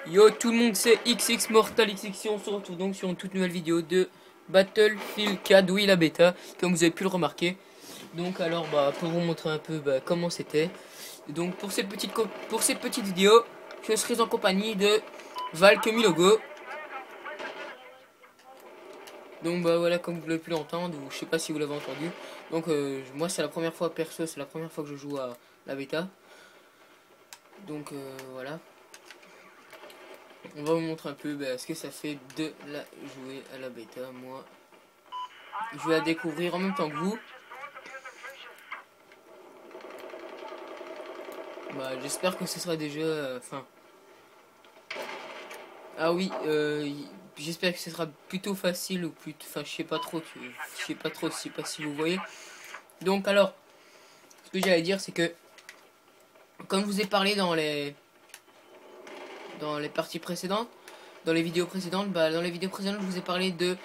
Yo tout le monde, c'est XX Mortal XX et on se retrouve donc sur une toute nouvelle vidéo de Battlefield 4, oui la bêta, comme vous avez pu le remarquer. Donc alors pour vous montrer un peu comment c'était. Donc pour cette petite vidéo, je serai en compagnie de Valk Milogo. Donc voilà, comme vous l'avez pu l'entendre, ou je sais pas si vous l'avez entendu. Donc moi c'est la première fois perso, c'est la première fois que je joue à la bêta. Donc voilà. On va vous montrer un peu ce que ça fait de la jouer à la bêta. Moi, je vais la découvrir en même temps que vous. J'espère que ce sera déjà... ah oui, j'espère que ce sera plutôt facile ou plus... Enfin, je sais pas trop, je sais pas si vous voyez. Donc alors, ce que j'allais dire, c'est que... Comme je vous ai parlé dans les parties précédentes, dans les vidéos précédentes, dans les vidéos précédentes, je vous ai parlé de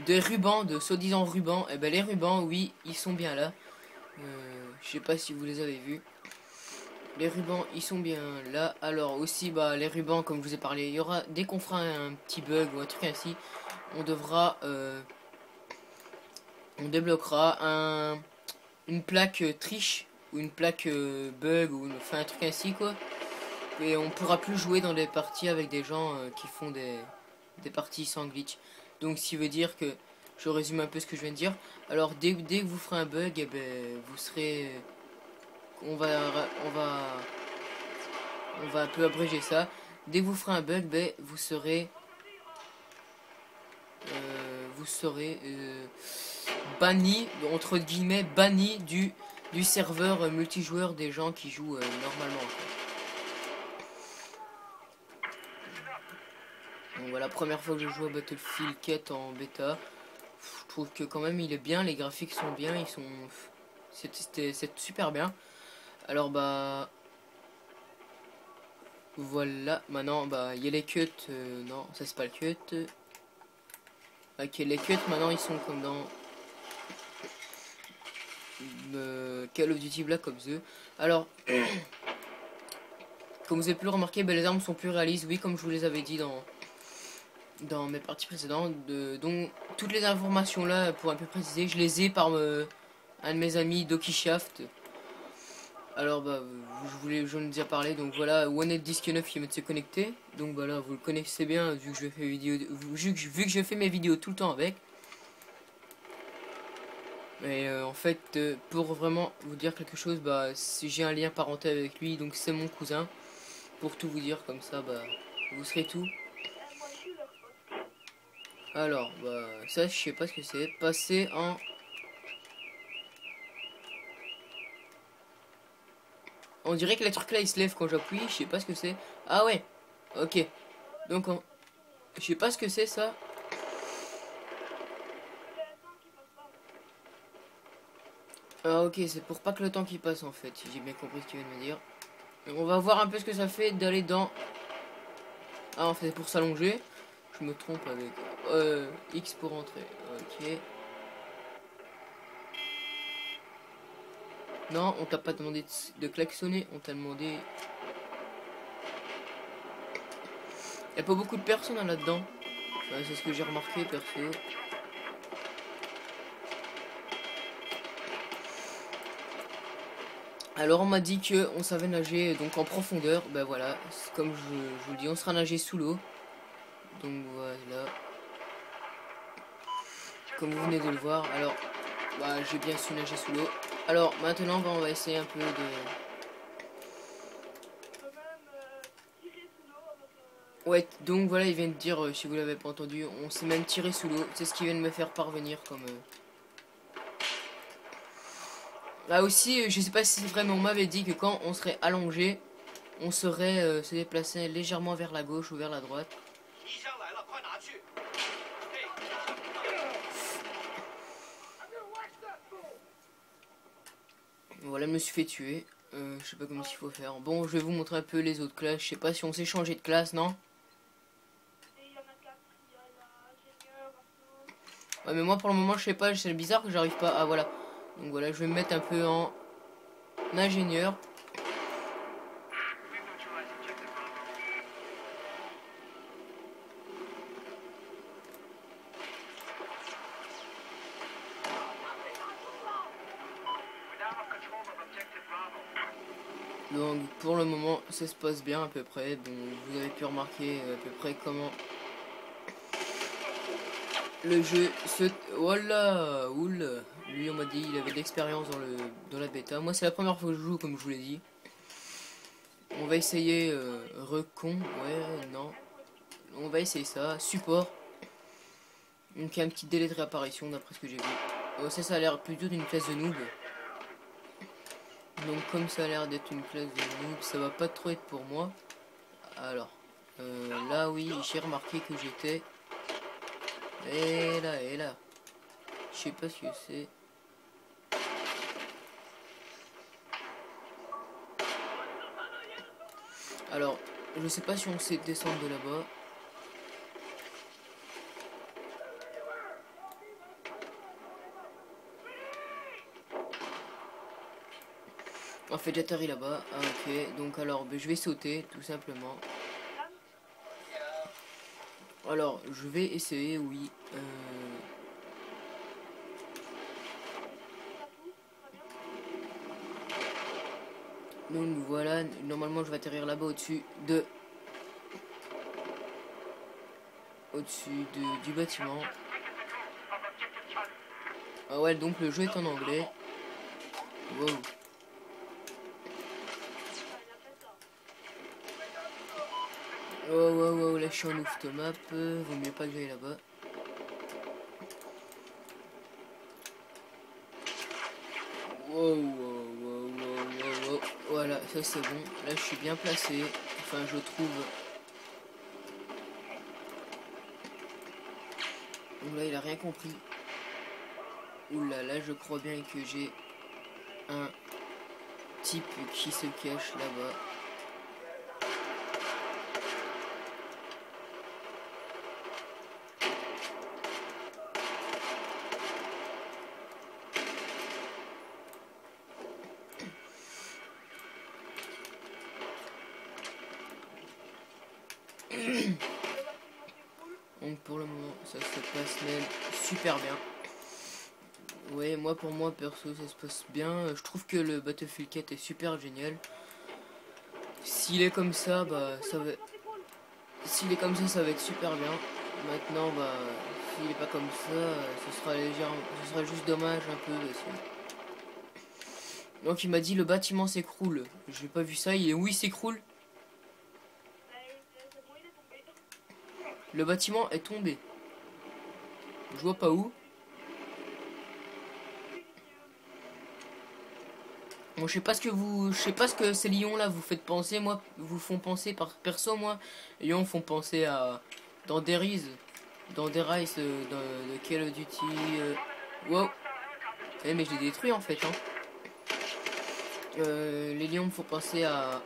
rubans, de soi-disant rubans. Et les rubans, oui, ils sont bien là. Je sais pas si vous les avez vus. Les rubans, ils sont bien là. Alors aussi, les rubans, comme je vous ai parlé, il y aura dès qu'on fera un petit bug ou un truc ainsi, on devra, on débloquera une plaque triche ou une plaque bug ou enfin un truc ainsi quoi. Et on pourra plus jouer dans des parties avec des gens qui font des parties sans glitch. Donc, ce qui veut dire que je résume un peu ce que je viens de dire. Alors, dès que vous ferez un bug, vous serez, on va un peu abréger ça. Dès que vous ferez un bug, vous serez banni, entre guillemets, banni du serveur multijoueur des gens qui jouent normalement. Donc voilà, première fois que je joue à Battlefield 4 en bêta. Je trouve que quand même il est bien, les graphiques sont bien, c'est super bien. Alors voilà, maintenant il y a les cuts, non ça c'est pas le cut. Ok, les cuts maintenant ils sont comme dans Call of Duty Black Ops 2. Alors comme vous avez pu le remarquer, les armes sont plus réalistes, oui, comme je vous les avais dit dans mes parties précédentes. Donc toutes les informations là, pour un peu préciser, je les ai par un de mes amis, Doki Shaft. Alors je vous en ai déjà parlé. Donc voilà, OneNet Disque 9 qui vient de se connecter. Donc voilà, vous le connaissez bien vu que je fais vu que je fais mes vidéos tout le temps avec. Et en fait, pour vraiment vous dire quelque chose, si j'ai un lien parental avec lui, donc c'est mon cousin. Pour tout vous dire comme ça, vous serez tout. Alors ça je sais pas ce que c'est. Passer en... On dirait que les trucs là ils se lèvent quand j'appuie, je sais pas ce que c'est. Ah ouais, ok. Donc je sais pas ce que c'est ça. Ah ok, c'est pour pas que le temps qui passe en fait, si j'ai bien compris ce que tu viens de me dire. Donc, on va voir un peu ce que ça fait d'aller dans... Ah en fait c'est pour s'allonger. Je me trompe avec X pour entrer. Ok. Non, on t'a pas demandé de klaxonner, on t'a demandé... Y a pas beaucoup de personnes là-dedans. C'est ce que j'ai remarqué perso. Alors on m'a dit que on savait nager donc en profondeur. Voilà, comme je vous le dis, on sera nager sous l'eau. Donc voilà. Comme vous venez de le voir. Alors j'ai bien su nager sous l'eau. Alors maintenant on va essayer un peu de... Ouais, donc voilà, il vient de dire, si vous l'avez pas entendu, on s'est même tiré sous l'eau. C'est ce qui vient de me faire parvenir comme... Là aussi, je sais pas si c'est vrai, mais on m'avait dit que quand on serait allongé, on serait se déplacer légèrement vers la gauche ou vers la droite. Voilà, je me suis fait tuer. Je sais pas comment il faut faire. Bon, je vais vous montrer un peu les autres classes. Je sais pas si on s'est changé de classe, non? Ouais, mais moi pour le moment, je sais pas. C'est bizarre que j'arrive pas. Ah, voilà. Donc voilà, je vais me mettre un peu en ingénieur. Donc pour le moment ça se passe bien à peu près. Bon, vous avez pu remarquer à peu près comment le jeu se... Voilà, oula. Lui on m'a dit il avait de l'expérience dans la bêta. Moi c'est la première fois que je joue comme je vous l'ai dit. On va essayer recon, ouais, non. On va essayer ça, support. Donc il y a un petit délai de réapparition d'après ce que j'ai vu. Oh, ça a l'air plutôt d'une classe de noob. Donc comme ça a l'air d'être une classe de noob, ça va pas trop être pour moi. Alors, là oui, j'ai remarqué que j'étais... Et là. Je sais pas ce que c'est. Alors, je sais pas si on sait descendre de là-bas. En fait, j'atterris là-bas. Ah, ok. Donc alors, ben, je vais sauter, tout simplement. Alors, je vais essayer, oui. Donc voilà, normalement je vais atterrir là-bas au-dessus du bâtiment. Ah ouais, donc le jeu est en anglais. Wow. Oh, là je suis en ouf de map, vaut mieux pas que j'aille là-bas. Wow. Voilà, ça c'est bon. Là je suis bien placé. Enfin, je trouve. Donc là, il a rien compris. Oula, là je crois bien que j'ai un type qui se cache là-bas. Donc pour le moment, ça se passe même super bien. Ouais, moi pour moi perso ça se passe bien. Je trouve que le Battlefield 4 est super génial. S'il est comme ça, bah ça va. S'il est comme ça va être super bien. Maintenant, bah s'il est pas comme ça, ce sera juste dommage un peu. Donc il m'a dit le bâtiment s'écroule. J'ai pas vu ça. Où il s'écroule? Le bâtiment est tombé. Je vois pas où. Bon, je sais pas ce que ces lions là vous faites penser, moi, vous font penser par perso, moi, les lions font penser à dans des Rise, dans des Rise, de Call of Duty, wow, mais je l'ai détruit en fait, hein. Les lions me font penser à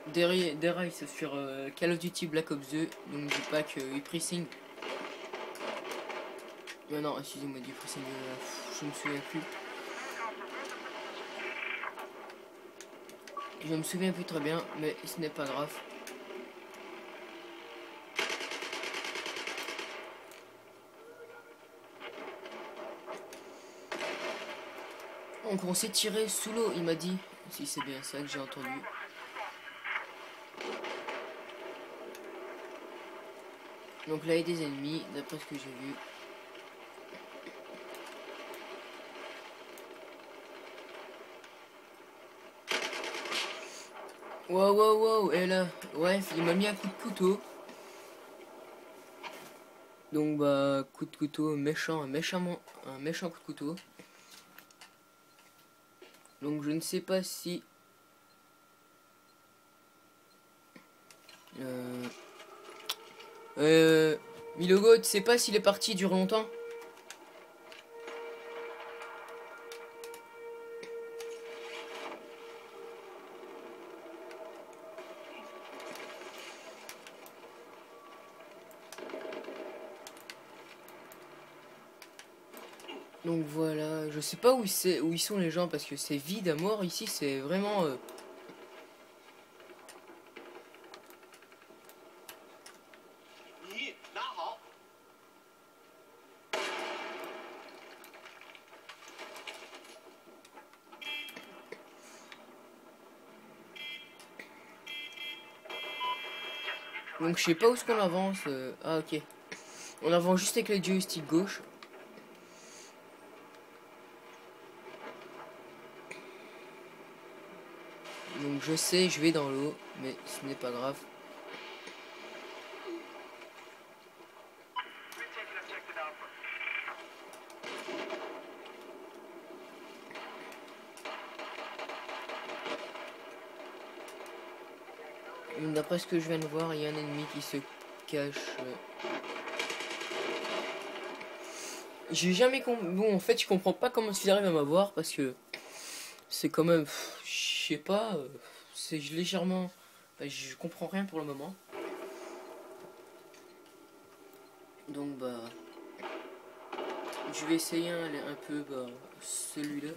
des Rise sur Call of Duty Black Ops 2, donc du pack Uprising. Non, excusez-moi, du Uprising, je me souviens plus. Je me souviens plus très bien, mais ce n'est pas grave. Donc on s'est tiré sous l'eau, il m'a dit. Si c'est bien ça que j'ai entendu. Donc là il y a des ennemis, d'après ce que j'ai vu. Wow, et là, ouais, il m'a mis un coup de couteau. Donc bah, coup de couteau, un méchant coup de couteau. Donc je ne sais pas si... Milogo, tu sais pas s'il est parti dure longtemps? Donc voilà, je sais pas où ils sont les gens parce que c'est vide à mort ici, c'est vraiment... Donc je sais pas où est-ce qu'on avance. Ah ok. On avance juste avec le joystick gauche. Donc je sais, je vais dans l'eau, mais ce n'est pas grave. D'après ce que je viens de voir, il y a un ennemi qui se cache. J'ai jamais compris. Bon, en fait, je comprends pas comment ils arrivent à m'avoir parce que c'est quand même. Je sais pas. C'est légèrement. Enfin, je comprends rien pour le moment. Donc, bah. Je vais essayer un peu celui-là.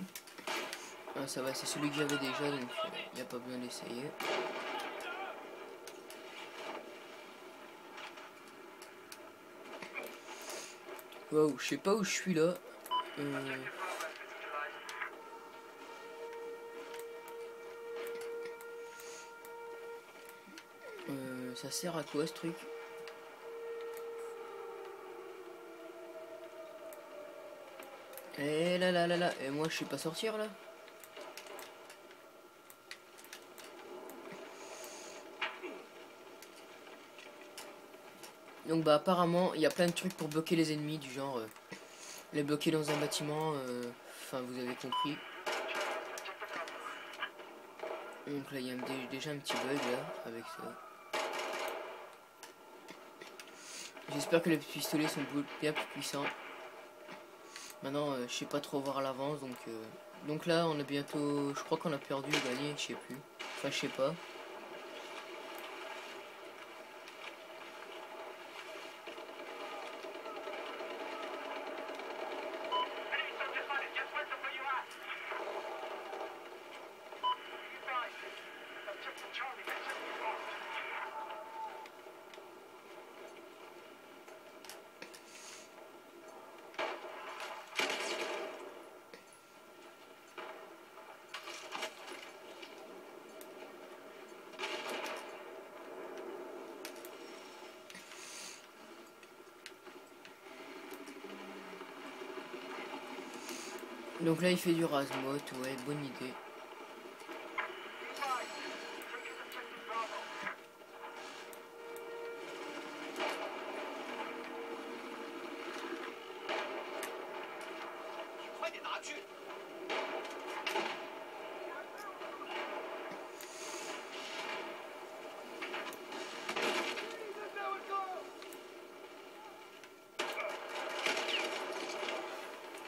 Ah, ça va, c'est celui que j'avais déjà, donc il n'y a pas besoin d'essayer. Waouh, je sais pas où je suis là. Ça sert à quoi ce truc? Et là là là là, et moi je sais pas sortir là. Donc bah apparemment il y a plein de trucs pour bloquer les ennemis, du genre les bloquer dans un bâtiment, enfin vous avez compris. Donc là il y a déjà un petit bug là avec ça. J'espère que les pistolets sont bien plus puissants. Maintenant je sais pas trop voir à l'avance, donc là on a bientôt, je crois qu'on a perdu ou gagné, je sais plus. Enfin je sais pas. Donc là il fait du Razmot, ouais, bonne idée.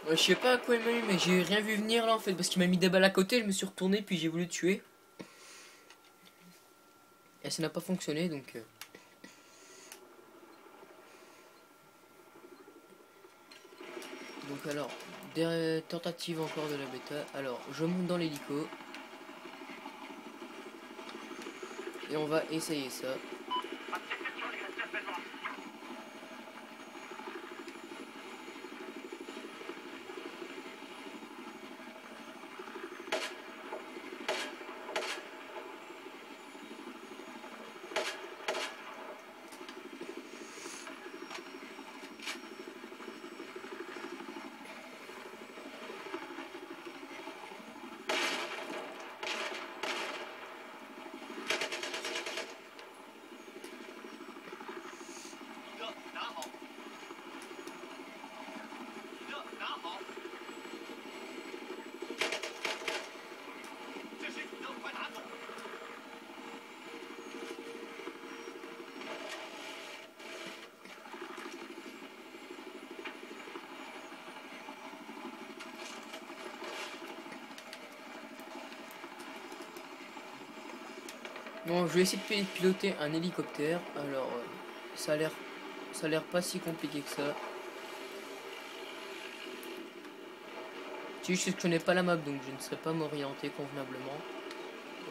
Je sais pas à quoi il m'a eu, mais j'ai rien vu venir là en fait, parce qu'il m'a mis des balles à côté, je me suis retourné, puis j'ai voulu le tuer. Et ça n'a pas fonctionné, donc... Donc alors, des tentatives encore de la bêta. Alors, je monte dans l'hélico. Et on va essayer ça. Bon, je vais essayer de piloter un hélicoptère. Alors, ça a l'air pas si compliqué que ça. C'est juste que je connais pas la map, donc je ne saurais pas m'orienter convenablement.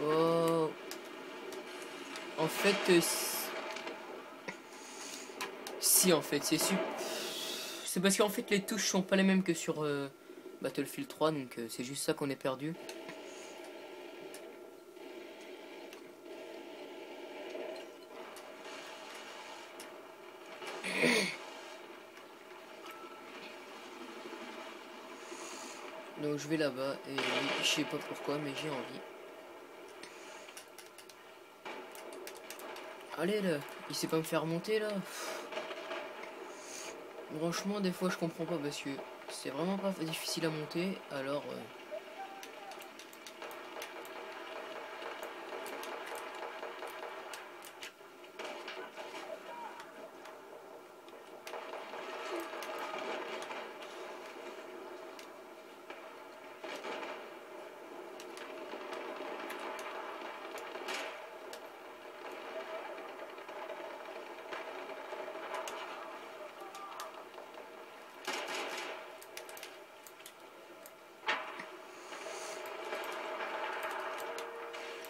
Oh. En fait, si en fait, c'est parce qu'en fait les touches sont pas les mêmes que sur Battlefield 3, donc c'est juste ça qu'on est perdu. Donc je vais là-bas et je sais pas pourquoi mais j'ai envie. Allez là, il sait pas me faire monter là. Franchement des fois je comprends pas parce que c'est vraiment pas difficile à monter alors...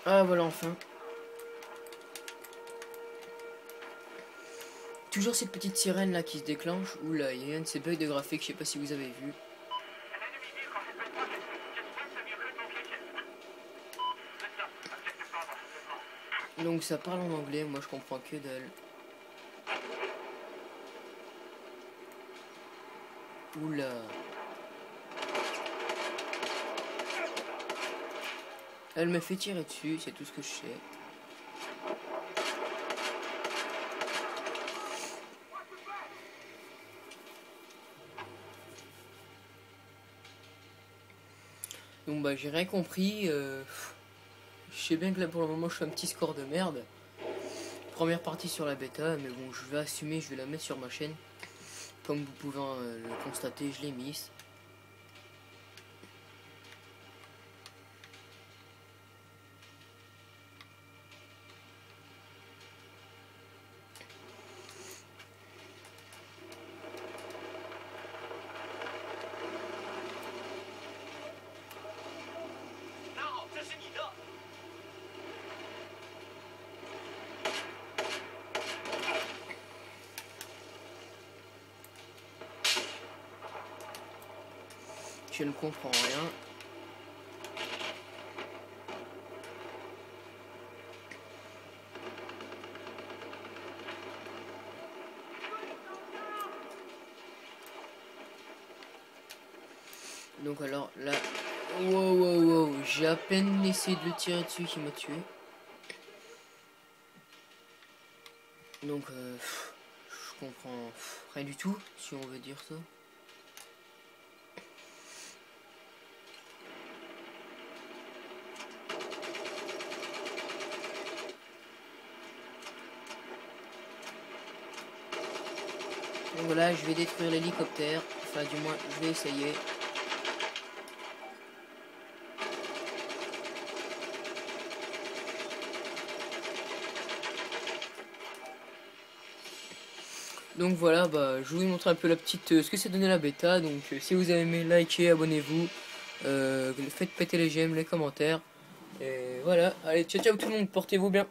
Ah voilà enfin. Toujours cette petite sirène là qui se déclenche. Oula, il y a un de ces bugs de graphique, je sais pas si vous avez vu. Donc ça parle en anglais, moi je comprends que dalle. Oula. Elle me fait tirer dessus, c'est tout ce que je sais. Donc bah j'ai rien compris. Je sais bien que là pour le moment je fais un petit score de merde. Première partie sur la bêta, mais bon je vais assumer, je vais la mettre sur ma chaîne. Comme vous pouvez le constater, je l'ai mise. Je ne comprends rien. Donc alors là... Wow, j'ai à peine essayé de le tirer dessus qui m'a tué. Donc je comprends rien du tout, si on veut dire ça. Donc voilà, je vais détruire l'hélicoptère. Enfin, du moins, je vais essayer. Donc voilà, bah, je vous ai montré un peu la petite, ce que ça donnait la bêta. Donc si vous avez aimé, likez, abonnez-vous. Faites péter les j'aime, les commentaires. Et voilà, allez, ciao ciao tout le monde, portez-vous bien.